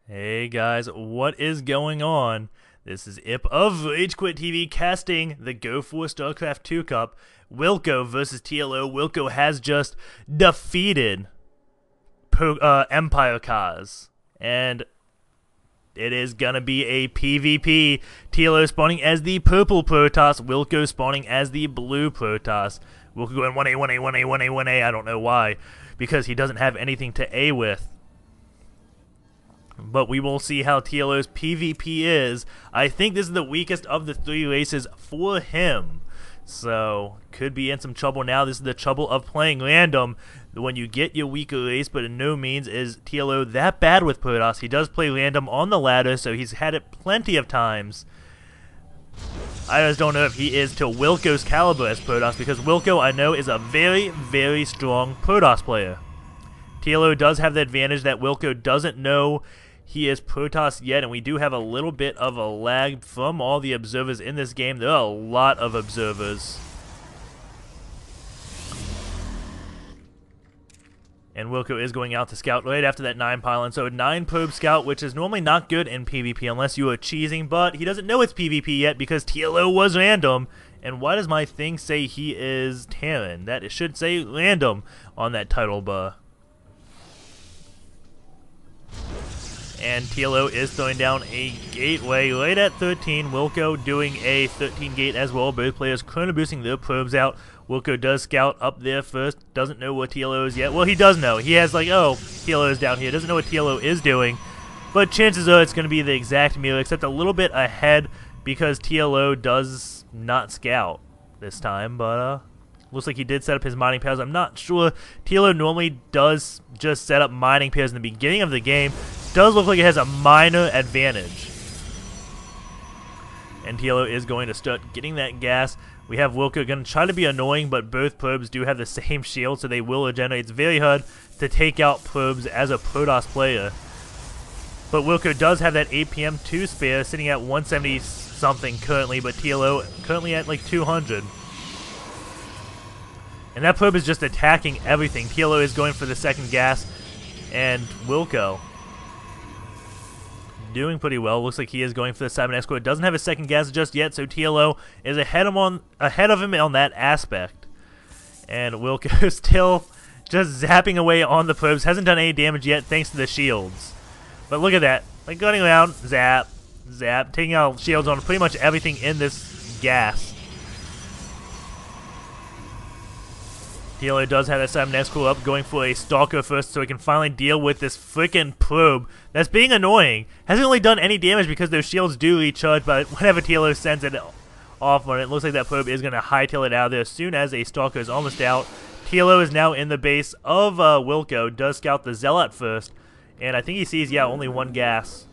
Hey guys, what is going on? This is Ip of RageQuitTV casting the Go for StarCraft 2 Cup. Wilko versus TLO. Wilko has just defeated Empire Kaz. And it is gonna be a PvP. TLO spawning as the purple Protoss, Wilko spawning as the blue Protoss. Wilko going 1A, 1A, 1A, 1A, 1A, I don't know why. Because he doesn't have anything to A with. But we will see how TLO's PvP is. I think this is the weakest of the three races for him. So, could be in some trouble now. This is the trouble of playing random. When you get your weaker race, but in no means is TLO that bad with Protoss. He does play random on the ladder, so he's had it plenty of times. I just don't know if he is to Wilko's caliber as Protoss, because Wilko, I know, is a very, very strong Protoss player. TLO does have the advantage that Wilko doesn't know he is Protoss yet, and we do have a little bit of a lag from all the observers in this game. There are a lot of observers. And Wilko is going out to scout right after that 9 pylon. So 9 probe scout, which is normally not good in PvP unless you are cheesing, but he doesn't know it's PvP yet because TLO was random. And why does my thing say he is Terran? That it should say random on that title bar. And TLO is throwing down a gateway right at 13. Wilko doing a 13 gate as well. Both players chrono boosting their probes out. Wilko does scout up there first. Doesn't know what TLO is yet. Well, he does know. He has like, oh, TLO is down here. Doesn't know what TLO is doing. But chances are it's going to be the exact mirror, except a little bit ahead because TLO does not scout this time. But looks like he did set up his mining pairs. I'm not sure. TLO normally does just set up mining pairs in the beginning of the game. Does look like it has a minor advantage. And TLO is going to start getting that gas. We have Wilko going to try to be annoying, but both probes do have the same shield, so they will regenerate. It's very hard to take out probes as a Protoss player. But Wilko does have that 8 PM 2 spare, sitting at 170 something currently, but TLO currently at like 200. And that probe is just attacking everything. TLO is going for the second gas, and Wilko doing pretty well. Looks like he is going for the 7 escort. Doesn't have a second gas just yet, so TLO is ahead of him on that aspect. And Wilko still just zapping away on the probes. Hasn't done any damage yet thanks to the shields. But look at that. Like going around, zap, zap, taking out shields on pretty much everything in this gas. TLO does have that 7 escort up, going for a Stalker first so he can finally deal with this freaking probe that's being annoying. Hasn't really done any damage because those shields do recharge, but whenever TLO sends it off on it, looks like that probe is going to hightail it out of there as soon as a Stalker is almost out. TLO is now in the base of Wilko, does scout the Zealot first, and I think he sees, yeah, only 1 gas.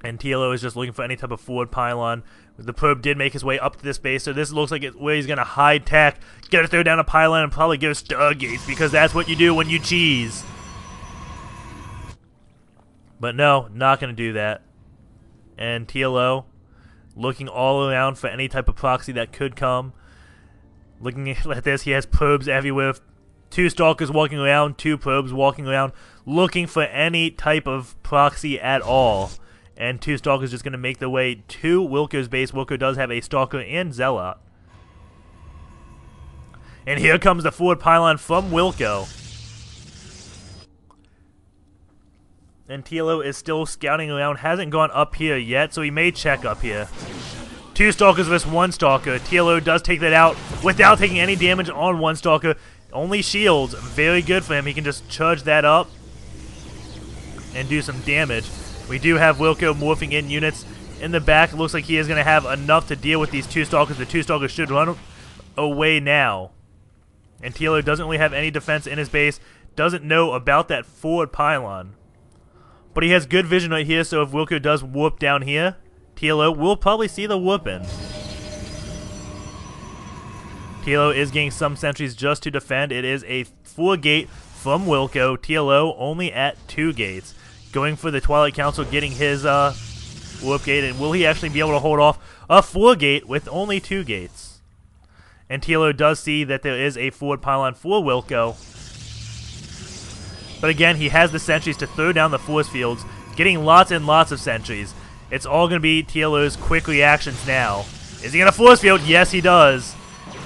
And TLO is just looking for any type of forward pylon. The probe did make his way up to this base, so this looks like it's where he's going to hide tech, get to throw down a pylon, and probably go Stargates, because that's what you do when you cheese. But no, not going to do that. And TLO looking all around for any type of proxy that could come. Looking at this, he has probes everywhere. 2 Stalkers walking around, 2 probes walking around, looking for any type of proxy at all. And 2 Stalkers just going to make their way to Wilko's base. Wilko does have a Stalker and Zealot. And here comes the forward pylon from Wilko. And TLO is still scouting around. Hasn't gone up here yet, so he may check up here. 2 Stalkers versus 1 Stalker. TLO does take that out without taking any damage on 1 Stalker. Only shields. Very good for him. He can just charge that up and do some damage. We do have Wilko morphing in units in the back. It looks like he is going to have enough to deal with these 2 Stalkers. The 2 Stalkers should run away now. And TLO doesn't really have any defense in his base. Doesn't know about that forward pylon. But he has good vision right here, so if Wilko does warp down here, TLO will probably see the whooping. TLO is getting some sentries just to defend. It is a 4 gate from Wilko. TLO only at 2 gates. Going for the Twilight Council, getting his warp gate, and will he actually be able to hold off a 4 gate with only 2 gates? And TLO does see that there is a forward pylon for Wilko. But again, he has the sentries to throw down the force fields, getting lots and lots of sentries. It's all going to be TLO's quick reactions now. Is he going to force field? Yes, he does.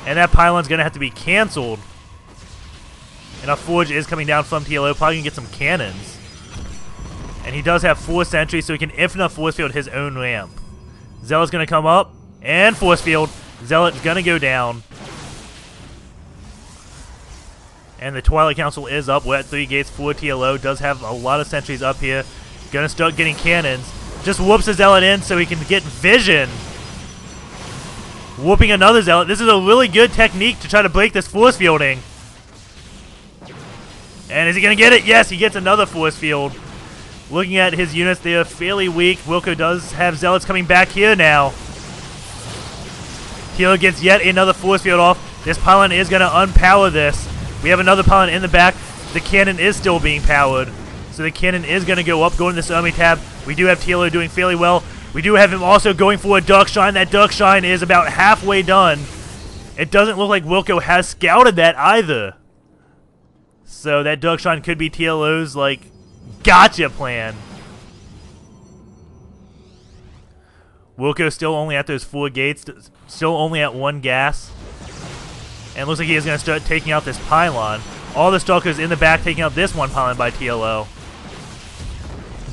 And that pylon's going to have to be canceled. And a forge is coming down from TLO, probably going to get some cannons. And he does have 4 sentries, so he can infinite force field his own ramp. Zealot's going to come up and force field. Zealot's going to go down. And the Twilight Council is up. We're at 3 gates for TLO. Does have a lot of sentries up here. Gonna start getting cannons. Just whoops the Zealot in so he can get vision. Whooping another Zealot. This is a really good technique to try to break this force fielding. And is he gonna get it? Yes, he gets another force field. Looking at his units, they are fairly weak. Wilko does have Zealots coming back here now. TLO gets yet another force field off. This pylon is gonna unpower this. We have another pylon in the back. The cannon is still being powered. So the cannon is going to go up, going to this army tab. We do have TLO doing fairly well. We do have him also going for a Dark Shine. That Dark Shine is about halfway done. It doesn't look like Wilko has scouted that either. So that Dark Shine could be TLO's, like, gotcha plan. Wilko still only at those 4 gates. Still only at 1 gas. And it looks like he is going to start taking out this pylon. All the Stalkers in the back taking out this 1 pylon by TLO.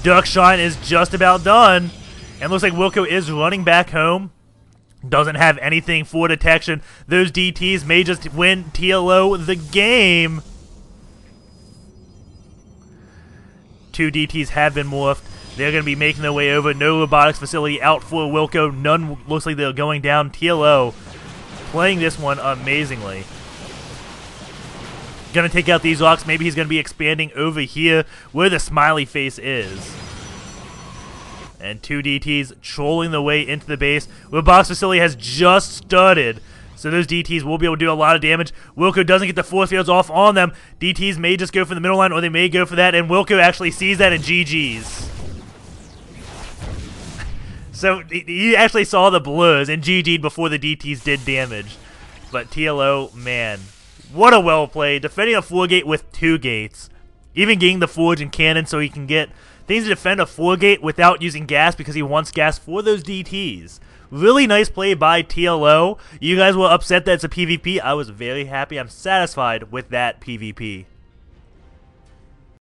Dark Shine is just about done. And looks like Wilko is running back home. Doesn't have anything for detection. Those DTs may just win TLO the game. 2 DTs have been morphed. They're going to be making their way over. No robotics facility out for Wilko. None looks like they're going down. TLO playing this one amazingly. Gonna take out these rocks. Maybe he's gonna be expanding over here where the smiley face is. And 2 DTs trolling the way into the base. Robotics facility has just started. So those DTs will be able to do a lot of damage. Wilko doesn't get the force fields off on them. DTs may just go for the middle line or they may go for that. And Wilko actually sees that and GG's. So he actually saw the blurs and GG'd before the DTs did damage. But TLO, man, what a well play. Defending a 4 gate with 2 gates. Even getting the forge and cannon so he can get things to defend a 4 gate without using gas because he wants gas for those DTs. Really nice play by TLO. You guys were upset that it's a PvP. I was very happy. I'm satisfied with that PvP.